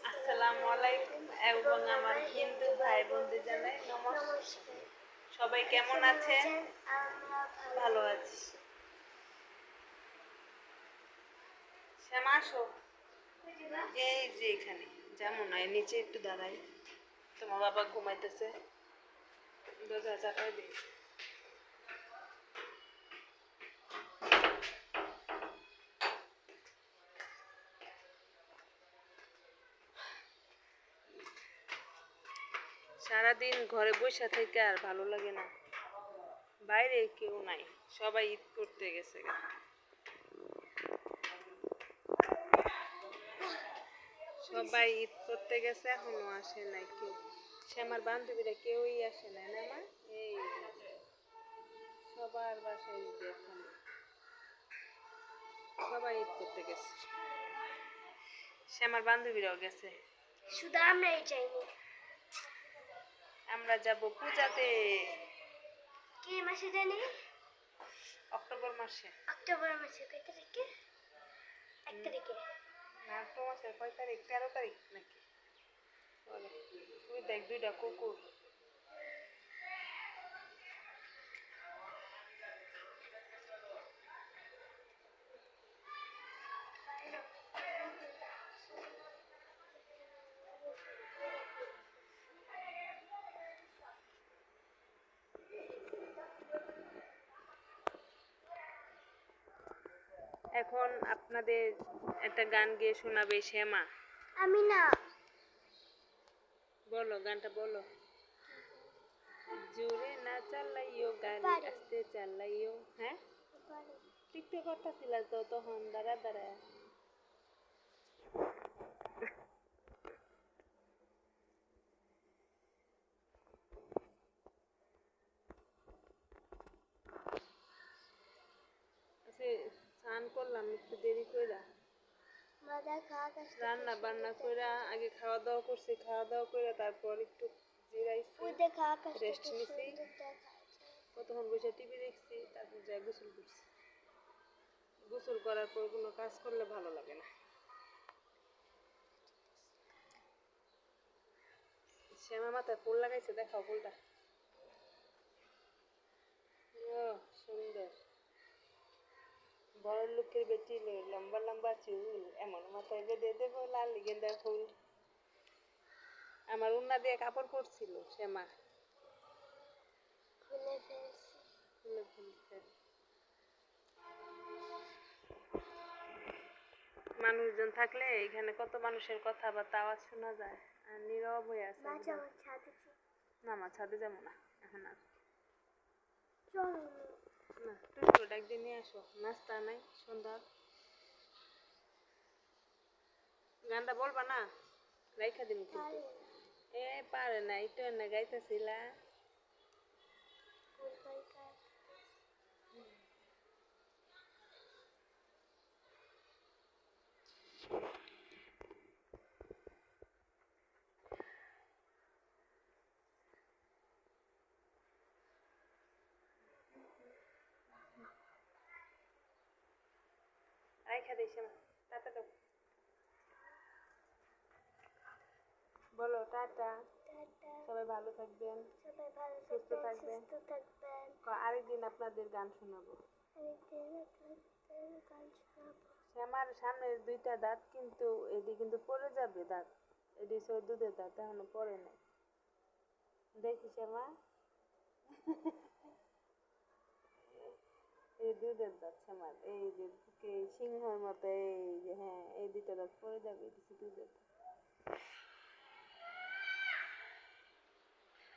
আসসালামু আলাইকুম এবং আমার হিন্দু ভাই বোনদের জানাই নমস্কার। সবাই কেমন আছেন? ভালো আছি। শ্যামা আসো, এই যে এখানে যেমন নয়, নিচে একটু দাঁড়াই। তোমার বাবা ঘুমাইতেছে, দরজা চাপাই দিই। সারাদিন ঘরে বসে থেকে আর ভালো লাগে না, বাইরে কেউ নাই, সবাই ঈদ করতে গেছে। সবাই ঈদ করতে গেছে, এখনো আসে নাই কেউ। সে আমার বান্ধবীরা কেউই আসে নাই না মা। এই সবার বাসায় ঈদ, এখন সবাই ঈদ করতে গেছে। সে আমার বান্ধবীরাও গেছে, শুধু আমরাই যাইনি। আমরা যাব পূজাতে। কি মাসে জানি? অক্টোবর মাসে। অক্টোবর মাসে কয় তারিখে? 1 তারিখে না, অক্টোবর মাসের কয় তারিখ? 13 তারিখ নাকি? তুই দেখ দুইটা কুকুর। এখন আপনাদের একটা গান গেয়ে শোনাবে শ্যামা। আমি না। বলো, গানটা বলো। জোরে না চালাইও গাড়ি, আস্তে চালাইও। হ্যাঁ, টিকতে করতেছিল তো তখন, দাঁড়া দাঁড়া। স্নান করলাম একটু দেরি কইরা, রান্না বান্না কইরা আগে খাওয়া দাওয়া করছি, খাওয়া দাওয়া কইরা তারপর একটু জিরাইছি, রেস্ট নিছি, কতক্ষণ বসে টিভি দেখছি, তারপর যাই গোসল করছি। গোসল করার পর কোনো কাজ করলে ভালো লাগে না। শ্যামা মাথায় ফুল লাগাইছে, দেখাও ফুলটা। ও সুন্দর, বড় লোকের বেটি, লম্বা লম্বা চুল, এমন মাথায় বেঁধে দেবো লাল গেঁদা ফুল। আমার উন্না দিয়ে কাপড় পরছিল শ্যামা, খুলে ফেলছে। মানুষজন থাকলে এখানে কত মানুষের কথাবার্তা আওয়াজ শোনা যায়, আর নীরব হয়ে আছে। না মা, ছাদে যাবো না এখন আর। না, টুকরো ডাক দিয়ে নিয়ে আসো, নাস্তা নাই সন্ধ্যার। গানটা বলবা না, রাইখা দিন কিন্তু। এ পারে না, একটু এনে গাইতেছিলা। রাইখা দিস, টাটা দাও, বলো টাটা। সবাই ভালো থাকবেন, সুস্থ থাকবেন। আরেকদিন আপনাদের গান শোনাবো। শ্যামার সামনের দুইটা দাঁত কিন্তু এটি কিন্তু পড়ে যাবে, দাঁত এটি দুধের দাঁত এখনো পড়ে নাই। দেখি শ্যামা, এই দুধের দাঁত শ্যামার, এই যে সিংহের মতো, এই যে হ্যাঁ, এই দুইটা দাঁত পড়ে যাবে, দুধের দাঁত।